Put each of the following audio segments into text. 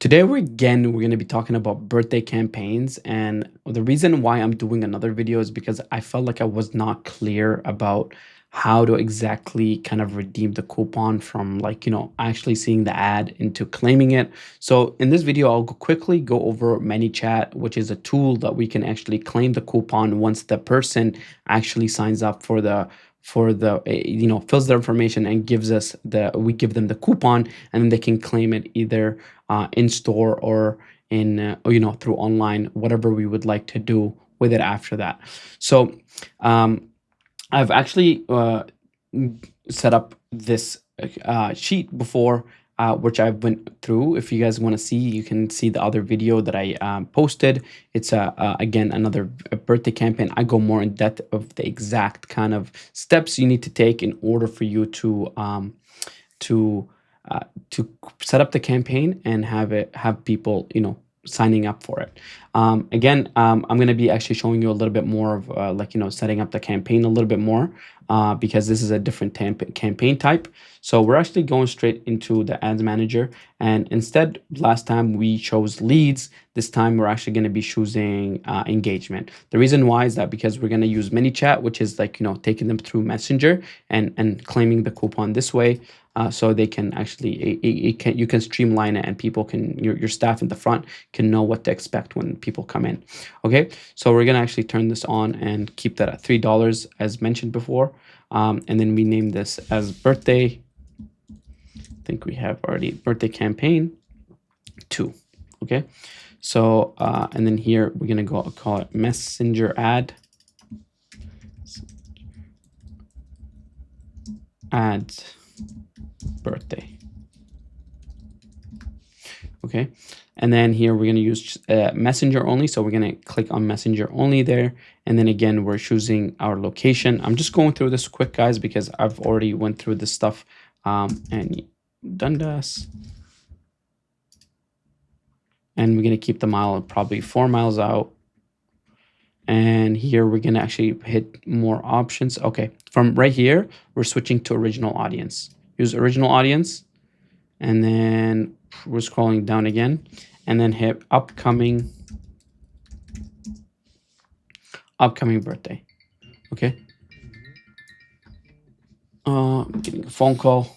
Today we're going to be talking about birthday campaigns, and the reason why I'm doing another video is because I felt like I was not clear about how to exactly kind of redeem the coupon from actually seeing the ad into claiming it. So in this video I'll quickly go over ManyChat, which is a tool that we can actually claim the coupon once the person actually signs up for the fills their information and gives us we give them the coupon, and then they can claim it either in store or in through online, whatever we would like to do with it after that. So I've actually set up this sheet before, which I've went through. If you guys want to see, you can see the other video that I posted. It's again another birthday campaign. I go more in depth of the exact kind of steps you need to take in order for you to to set up the campaign and have people signing up for it. Again, I'm going to be actually showing you a little bit more of setting up the campaign a little bit more, because this is a different campaign type. So we're actually going straight into the ads manager, and instead last time we chose leads, this time we're actually going to be choosing engagement. The reason why is that because we're going to use ManyChat, which is taking them through Messenger and claiming the coupon this way. So they can actually, you can streamline it, and people can, your staff in the front can know what to expect when people come in. Okay, so we're gonna actually turn this on and keep that at $3 as mentioned before, and then we name this as birthday. I think we have already birthday campaign 2. Okay, so and then here we're gonna go call it messenger ads birthday. Okay, and then here we're going to use messenger only, so we're going to click on messenger only there, and then again we're choosing our location. I'm just going through this quick, guys, because I've already went through this stuff and done this, and we're going to keep the mile probably 4 miles out. And here we're going to actually hit more options. Okay, from right here we're switching to original audience. Use original audience, and then we're scrolling down again, and then hit upcoming birthday. Okay, getting a phone call,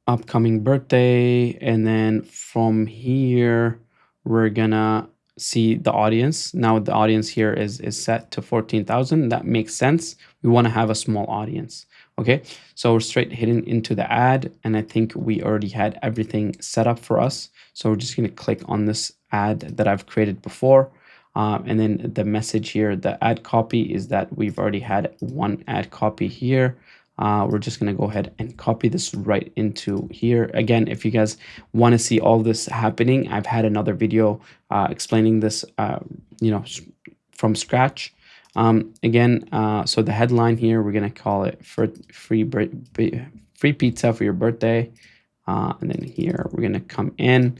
upcoming birthday, and then from here we're gonna see the audience. Now the audience here is set to 14,000. That makes sense. We want to have a small audience. Okay, so we're straight hitting into the ad, and I think we already had everything set up for us. So we're just going to click on this ad that I've created before, and then the message here, the ad copy, is that we've already had one ad copy here. We're just going to go ahead and copy this right into here. Again, if you guys want to see all this happening, I've had another video explaining this from scratch. Again, so the headline here, we're going to call it for free pizza for your birthday. And then here we're going to come in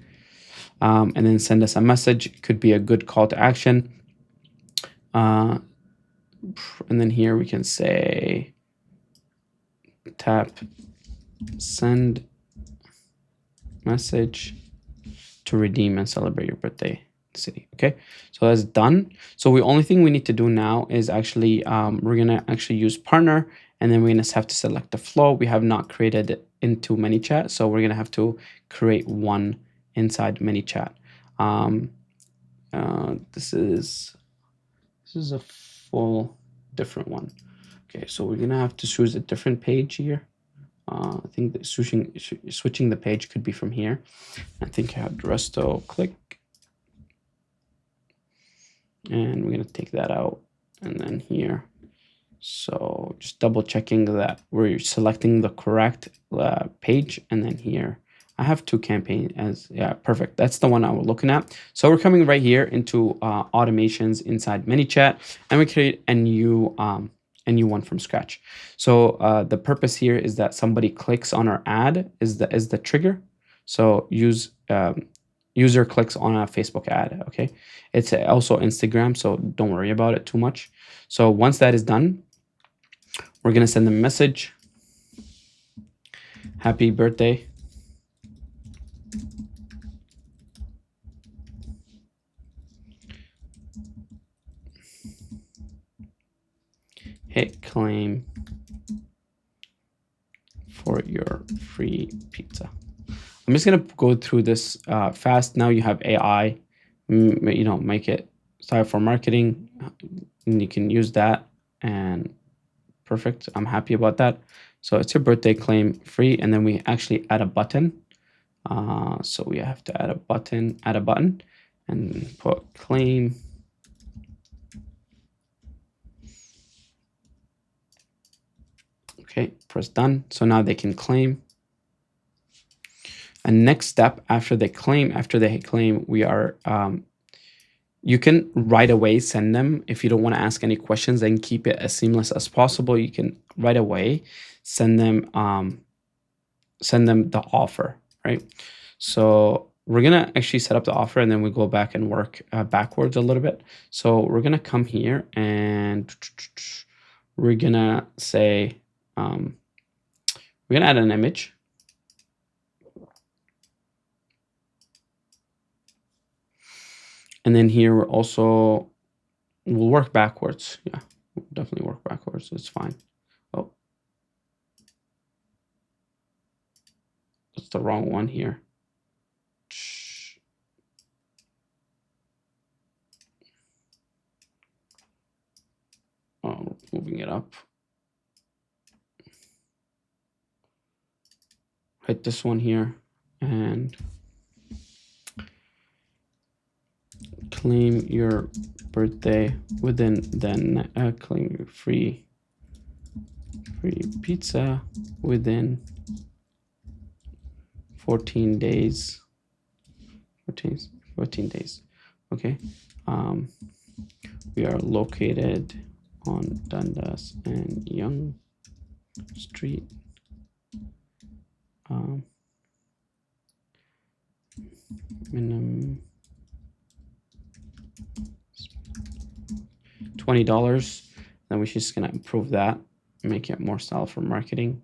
and then send us a message. It could be a good call to action. And then here we can say tap send message to redeem and celebrate your birthday city. Okay, so that's done. So the only thing we need to do now is actually we're gonna actually use partner, and then we're gonna have to select the flow. We have not created it into ManyChat, so we're gonna have to create one inside ManyChat. This is a full different one. Okay, so we're gonna have to choose a different page here. I think that switching the page could be from here. I think I have resto click, and we're gonna take that out, and then here. So just double checking that we're selecting the correct page, and then here I have 2 campaign as, yeah, perfect. That's the one I was looking at. So we're coming right here into automations inside ManyChat, and we create a new one from scratch. So the purpose here is that somebody clicks on our ad is the trigger. So user clicks on a Facebook ad. Okay, it's also Instagram, so don't worry about it too much. So once that is done, we're gonna send them a message, happy birthday, hit claim for your free pizza. I'm just gonna go through this fast. Now you have AI, make it style for marketing, and you can use that, and perfect. I'm happy about that. So it's your birthday claim free, and then we actually add a button. So we have to add a button, and put claim. Okay, press done. So now they can claim. And next step after they hit claim, we are, you can right away send them. If you don't want to ask any questions and keep it as seamless as possible, you can right away send them the offer, right? So we're gonna actually set up the offer, and then we go back and work backwards a little bit. So we're gonna come here and we're gonna say, we're gonna add an image. And then here we're also, we'll work backwards. Yeah, we'll definitely work backwards. It's fine. Oh, that's the wrong one here. Oh, moving it up. Hit this one here and claim your birthday within then claim your free pizza within 14 days. 14 days. Okay. We are located on Dundas and Young Street. Minimum $20. Then we're just gonna improve that, make it more style for marketing.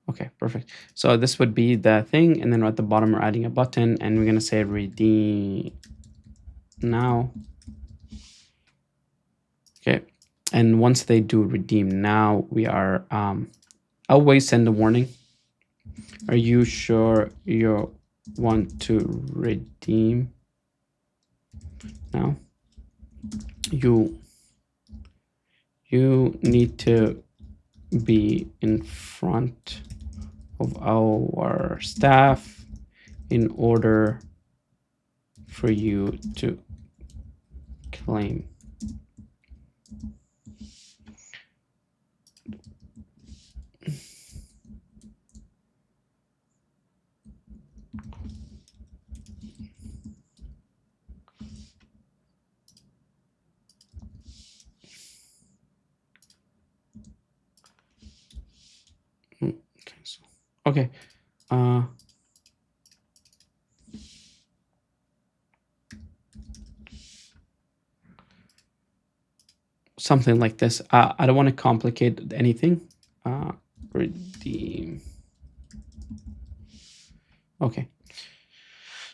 Okay, perfect. So this would be the thing, and then at the bottom we're adding a button, and we're gonna say redeem now. Okay, and once they do redeem now, we are always send a warning. Are you sure you want to redeem now? You need to be in front of our staff in order for you to claim. Okay. Something like this. I don't want to complicate anything. Redeem. Okay.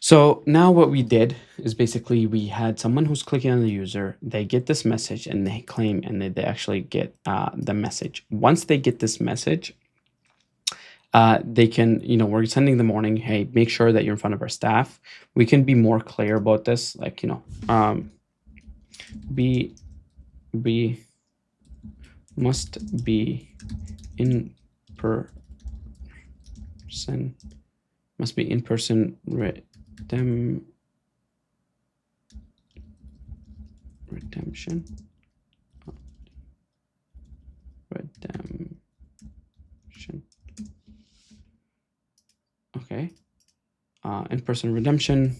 So now what we did is basically we had someone who's clicking on the user, they get this message and they claim, and they actually get the message. Once they get this message, they can, we're sending the warning, hey, make sure that you're in front of our staff. We can be more clear about this, like, must be in person, redemption. Okay. In-person redemption.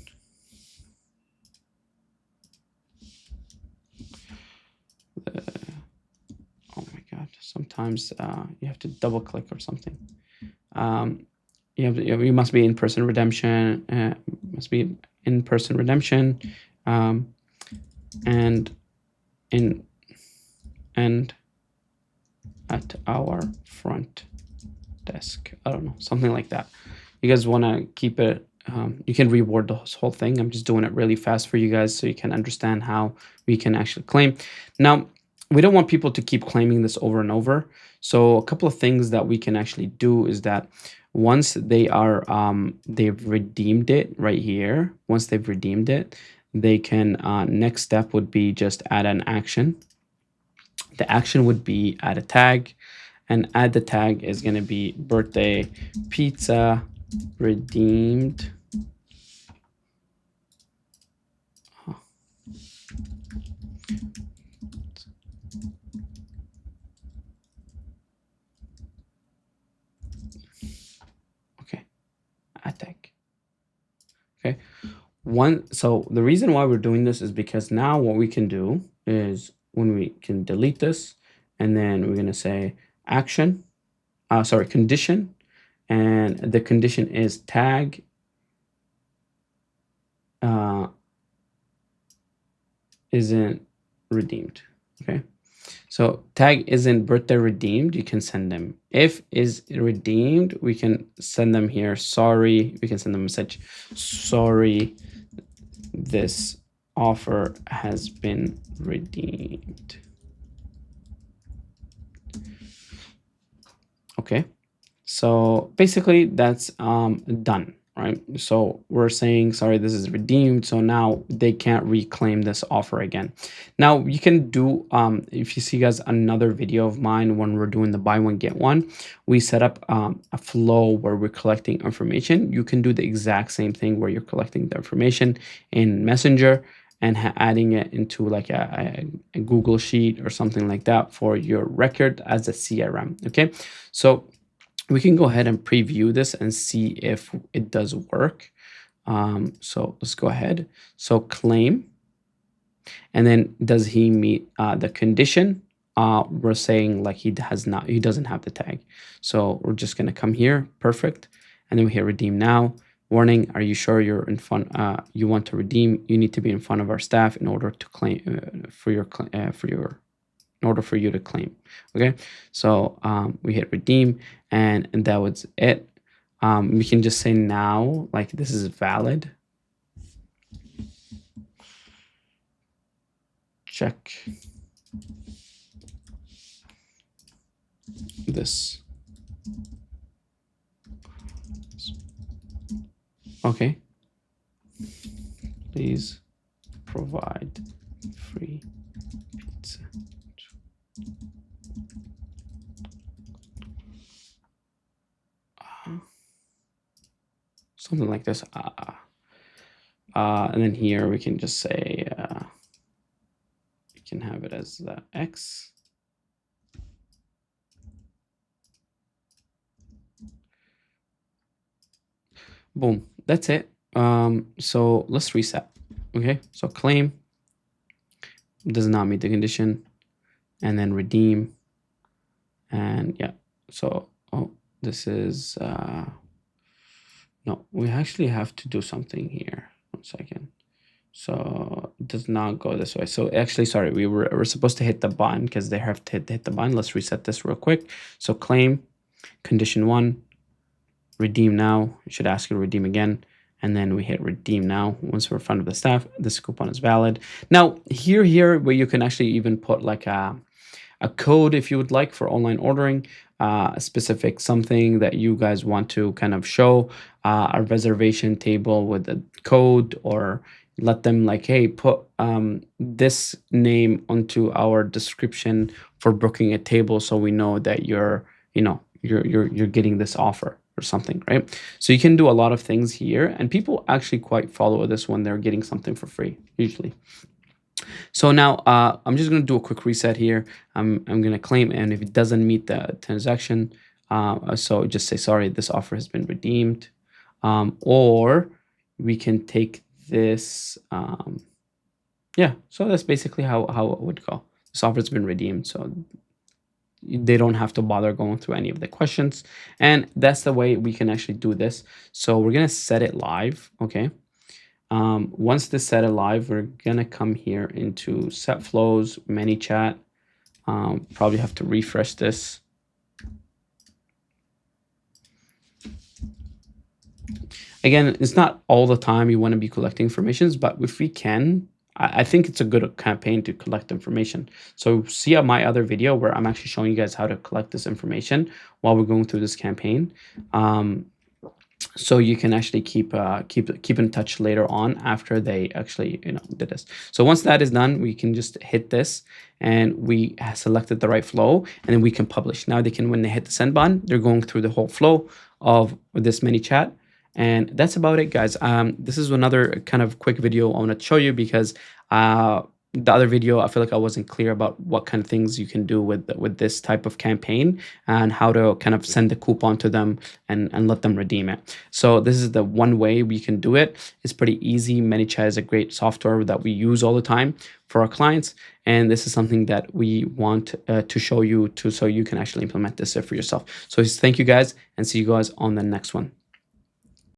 Oh my God. Sometimes you have to double click or something. You must be in-person redemption. Must be in-person redemption. And at our front desk. I don't know, something like that. You guys want to keep it you can reword this whole thing. I'm just doing it really fast for you guys so you can understand how we can actually claim. Now, we don't want people to keep claiming this over and over. So a couple of things that we can actually do is that once they are they've redeemed it right here, once they've redeemed it, they can next step would be just add an action. The action would be add a tag, and add the tag is going to be birthday pizza redeemed. Okay, add tag. Okay, so the reason why we're doing this is because now what we can do is when we can delete this, and then we're going to say action, sorry, condition, and the condition is tag isn't redeemed. Okay, so tag isn't birthday redeemed, you can send them. If is redeemed, we can send them here, sorry, we can send them a message, sorry, this offer has been redeemed. Okay, so basically that's done, right? So we're saying, sorry, this is redeemed. So now they can't reclaim this offer again. Now you can do, if you see guys another video of mine when we're doing the buy one, get one, we set up a flow where we're collecting information. You can do the exact same thing where you're collecting the information in Messenger and adding it into like a Google Sheet or something like that for your record as a CRM. Okay, so we can go ahead and preview this and see if it does work. So let's go ahead. So claim, and then does he meet the condition? We're saying like he doesn't have the tag. So we're just gonna come here, perfect, and then we hit redeem now. Warning: are you sure you're in front? You want to redeem? You need to be in front of our staff in order to claim in order for you to claim. Okay, so we hit redeem, and that was it. We can just say now, like this is valid. Check this. Okay, please provide free pizza. Something like this. And then here we can just say we can have it as X. Boom, that's it. So let's reset. Okay, so claim does not meet the condition, and then redeem, and yeah. So this is no, we actually have to do something here. 1 second. So it does not go this way. So actually, sorry, we're supposed to hit the button because they have to hit the button. Let's reset this real quick. So claim, condition 1, redeem now. It should ask you to redeem again. And then we hit redeem now. Once we're in front of the staff, this coupon is valid. Now here where you can actually even put like a code if you would like for online ordering, a specific something that you guys want to kind of show, a reservation table with a code, or let them like, hey, put this name onto our description for booking a table so we know that you're getting this offer or something, right? So you can do a lot of things here, and people actually quite follow this when they're getting something for free usually. So now I'm just going to do a quick reset here. I'm going to claim, and if it doesn't meet the transaction, so just say, sorry, this offer has been redeemed. Or we can take this. Yeah, so that's basically how it would go. This offer has been redeemed. So they don't have to bother going through any of the questions. And that's the way we can actually do this. So we're going to set it live. Okay. Once this set it live, we're gonna come here into set flows, ManyChat. Probably have to refresh this. Again, it's not all the time you want to be collecting informations, but if we can, I think it's a good campaign to collect information. So see my other video where I'm actually showing you guys how to collect this information while we're going through this campaign. Um, so you can actually keep in touch later on after they actually did this. So once that is done, we can just hit this and we have selected the right flow, and then we can publish. Now they can, when they hit the send button, they're going through the whole flow of this mini chat. And that's about it, guys. This is another kind of quick video I want to show you because the other video, I feel like I wasn't clear about what kind of things you can do with this type of campaign and how to kind of send the coupon to them and let them redeem it. So this is the one way we can do it. It's pretty easy. ManyChat is a great software that we use all the time for our clients, and this is something that we want to show you so you can actually implement this for yourself. So thank you guys, and see you guys on the next one.